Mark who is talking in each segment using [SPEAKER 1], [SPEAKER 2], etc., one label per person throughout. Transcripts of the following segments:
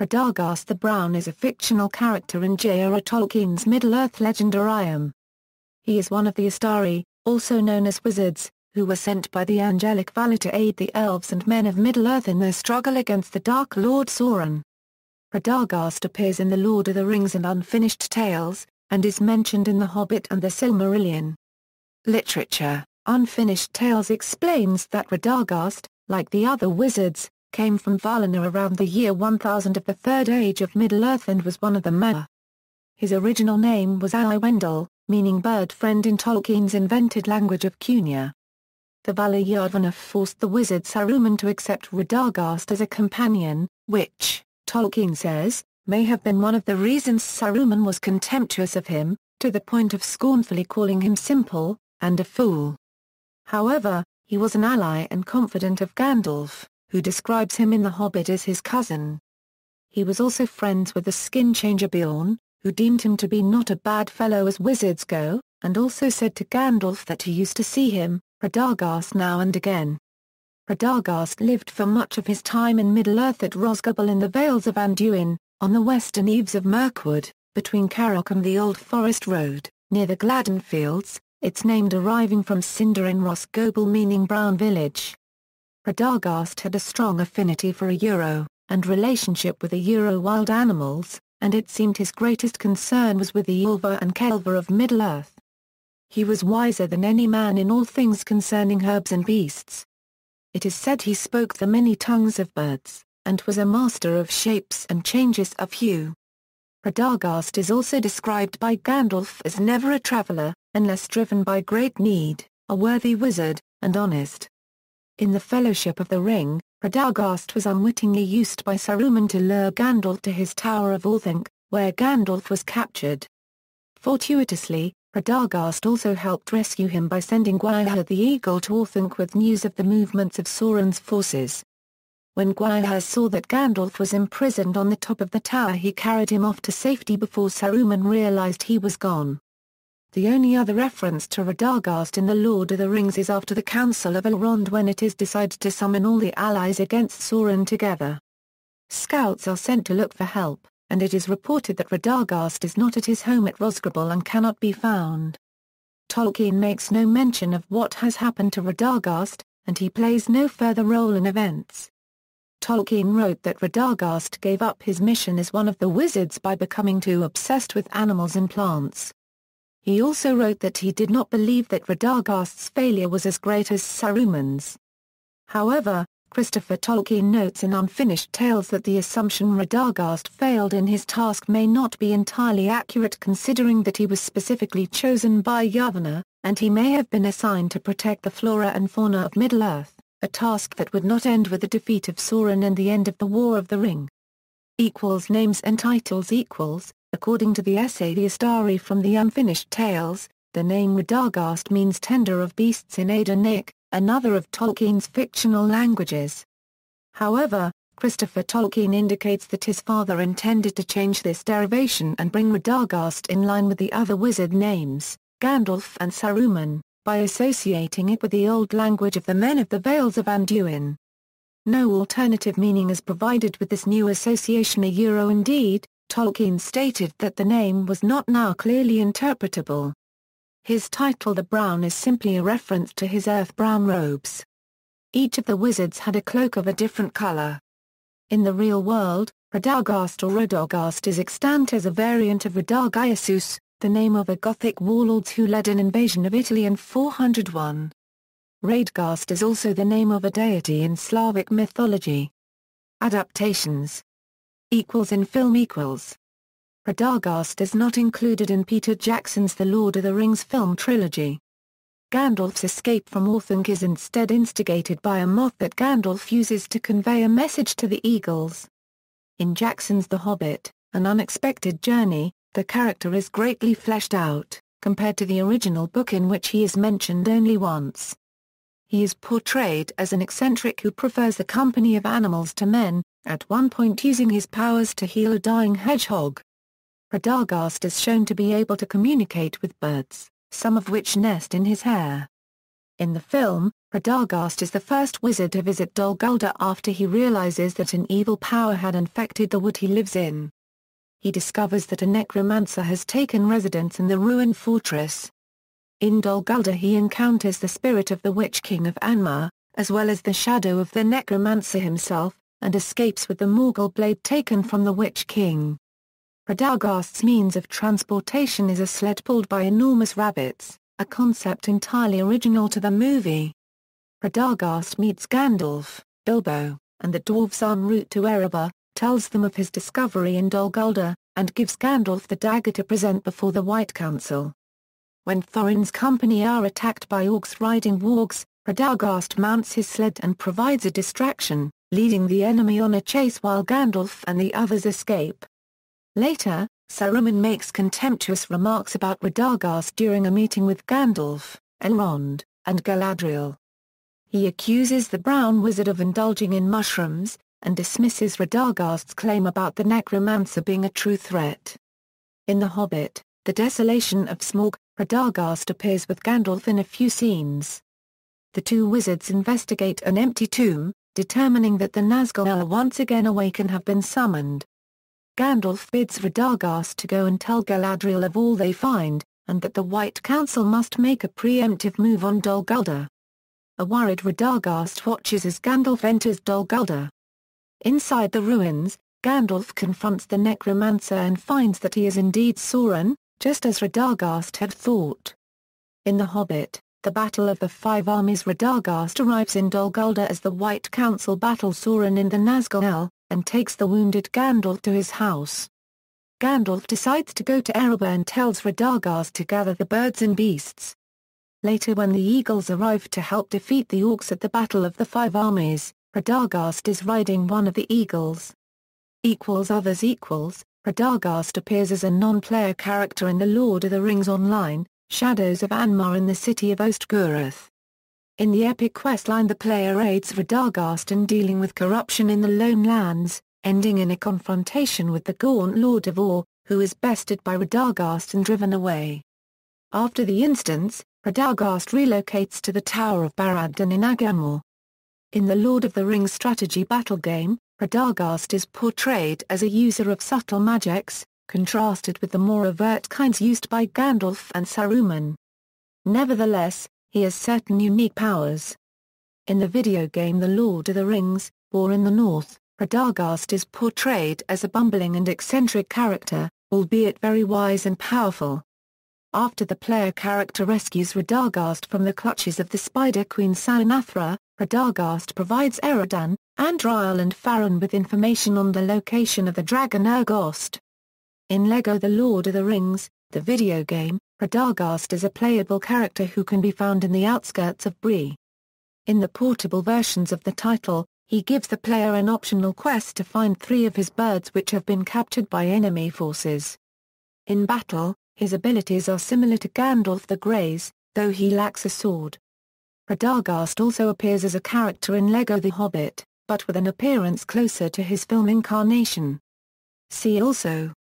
[SPEAKER 1] Radagast the Brown is a fictional character in J.R.R. Tolkien's Middle-earth legendarium. He is one of the Istari, also known as wizards, who were sent by the angelic Valar to aid the elves and men of Middle-earth in their struggle against the Dark Lord Sauron. Radagast appears in The Lord of the Rings and Unfinished Tales, and is mentioned in The Hobbit and The Silmarillion. Literature. Unfinished Tales explains that Radagast, like the other wizards, came from Valar around the year 1000 of the Third Age of Middle-earth and was one of the Maiar. His original name was Iwendel, meaning bird friend in Tolkien's invented language of Quenya. The Valar Yardvanir forced the wizard Saruman to accept Radagast as a companion, which, Tolkien says, may have been one of the reasons Saruman was contemptuous of him, to the point of scornfully calling him simple, and a fool. However, he was an ally and confidant of Gandalf, who describes him in The Hobbit as his cousin. He was also friends with the skin-changer Beorn, who deemed him to be not a bad fellow as wizards go, and also said to Gandalf that he used to see him, Radagast, now and again. Radagast lived for much of his time in Middle-earth at Rhosgobel in the Vales of Anduin, on the western eaves of Mirkwood, between Carrock and the Old Forest Road, near the Gladden Fields, its name deriving from Cinder in Rhosgobel meaning brown village. Radagast had a strong affinity for a Euro, and relationship with the Euro wild animals, and it seemed his greatest concern was with the Ylva and Kelva of Middle-earth. He was wiser than any man in all things concerning herbs and beasts. It is said he spoke the many tongues of birds, and was a master of shapes and changes of hue. Radagast is also described by Gandalf as never a traveller, unless driven by great need, a worthy wizard, and honest. In the Fellowship of the Ring, Radagast was unwittingly used by Saruman to lure Gandalf to his Tower of Orthanc, where Gandalf was captured. Fortuitously, Radagast also helped rescue him by sending Gwaihir the Eagle to Orthanc with news of the movements of Sauron's forces. When Gwaihir saw that Gandalf was imprisoned on the top of the tower, he carried him off to safety before Saruman realized he was gone. The only other reference to Radagast in The Lord of the Rings is after the Council of Elrond, when it is decided to summon all the allies against Sauron together. Scouts are sent to look for help, and it is reported that Radagast is not at his home at Rhosgobel and cannot be found. Tolkien makes no mention of what has happened to Radagast, and he plays no further role in events. Tolkien wrote that Radagast gave up his mission as one of the wizards by becoming too obsessed with animals and plants. He also wrote that he did not believe that Radagast's failure was as great as Saruman's. However, Christopher Tolkien notes in Unfinished Tales that the assumption Radagast failed in his task may not be entirely accurate, considering that he was specifically chosen by Yardvanir, and he may have been assigned to protect the flora and fauna of Middle-earth, a task that would not end with the defeat of Sauron and the end of the War of the Ring. Names and titles. According to the essay The Istari from the Unfinished Tales, the name Radagast means tender of beasts in Adonaic, another of Tolkien's fictional languages. However, Christopher Tolkien indicates that his father intended to change this derivation and bring Radagast in line with the other wizard names, Gandalf and Saruman, by associating it with the old language of the men of the Vales of Anduin. No alternative meaning is provided with this new association. Indeed, Tolkien stated that the name was not now clearly interpretable. His title The Brown is simply a reference to his earth-brown robes. Each of the wizards had a cloak of a different color. In the real world, Radagast or Radagast is extant as a variant of Radagaisus, the name of a Gothic warlord who led an invasion of Italy in 401. Radagast is also the name of a deity in Slavic mythology. Adaptations. In film. Radagast is not included in Peter Jackson's The Lord of the Rings film trilogy. Gandalf's escape from Orthanc is instead instigated by a moth that Gandalf uses to convey a message to the eagles. In Jackson's The Hobbit, An Unexpected Journey, the character is greatly fleshed out, compared to the original book in which he is mentioned only once. He is portrayed as an eccentric who prefers the company of animals to men, at one point using his powers to heal a dying hedgehog. Radagast is shown to be able to communicate with birds, some of which nest in his hair. In the film, Radagast is the first wizard to visit Dol Guldur after he realizes that an evil power had infected the wood he lives in. He discovers that a necromancer has taken residence in the ruined fortress. In Dol Guldur he encounters the spirit of the Witch King of Angmar, as well as the shadow of the necromancer himself, and escapes with the Morgul blade taken from the Witch King. Radagast's means of transportation is a sled pulled by enormous rabbits, a concept entirely original to the movie. Radagast meets Gandalf, Bilbo, and the dwarves en route to Erebor, tells them of his discovery in Dol Guldur, and gives Gandalf the dagger to present before the White Council. When Thorin's company are attacked by orcs riding wargs, Radagast mounts his sled and provides a distraction, leading the enemy on a chase while Gandalf and the others escape. Later, Saruman makes contemptuous remarks about Radagast during a meeting with Gandalf, Elrond, and Galadriel. He accuses the Brown Wizard of indulging in mushrooms, and dismisses Radagast's claim about the necromancer being a true threat. In The Hobbit, The Desolation of Smaug, Radagast appears with Gandalf in a few scenes. The two wizards investigate an empty tomb, determining that the Nazgul are once again awake and have been summoned. Gandalf bids Radagast to go and tell Galadriel of all they find, and that the White Council must make a preemptive move on Dol Guldur. A worried Radagast watches as Gandalf enters Dol Guldur. Inside the ruins, Gandalf confronts the necromancer and finds that he is indeed Sauron, just as Radagast had thought. In The Hobbit, The Battle of the Five Armies, Radagast arrives in Dol Guldur as the White Council battle Sauron in the Nazgul, and takes the wounded Gandalf to his house. Gandalf decides to go to Erebor and tells Radagast to gather the birds and beasts. Later, when the eagles arrive to help defeat the orcs at the Battle of the Five Armies, Radagast is riding one of the eagles. Others equals, Radagast appears as a non-player character in The Lord of the Rings Online, Shadows of Angmar in the city of Ostgurath. In the epic questline, the player aids Radagast in dealing with corruption in the Lone Lands, ending in a confrontation with the Gaunt Lord of Or, who is bested by Radagast and driven away. After the instance, Radagast relocates to the Tower of Barad-dûn in Agamor. In the Lord of the Rings strategy battle game, Radagast is portrayed as a user of subtle magics, contrasted with the more overt kinds used by Gandalf and Saruman. Nevertheless, he has certain unique powers. In the video game The Lord of the Rings, War in the North, Radagast is portrayed as a bumbling and eccentric character, albeit very wise and powerful. After the player character rescues Radagast from the clutches of the Spider Queen Sanathra, Radagast provides Eredin, Andriel and Faron with information on the location of the dragon Urgost. In LEGO The Lord of the Rings, the video game, Radagast is a playable character who can be found in the outskirts of Bree. In the portable versions of the title, he gives the player an optional quest to find 3 of his birds which have been captured by enemy forces. In battle, his abilities are similar to Gandalf the Grey's, though he lacks a sword. Radagast also appears as a character in LEGO The Hobbit, but with an appearance closer to his film incarnation. See also.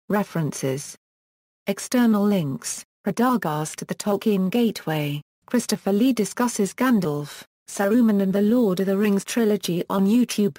[SPEAKER 1] References. External links. Radagast at the Tolkien Gateway. Christopher Lee discusses Gandalf, Saruman and the Lord of the Rings trilogy on YouTube.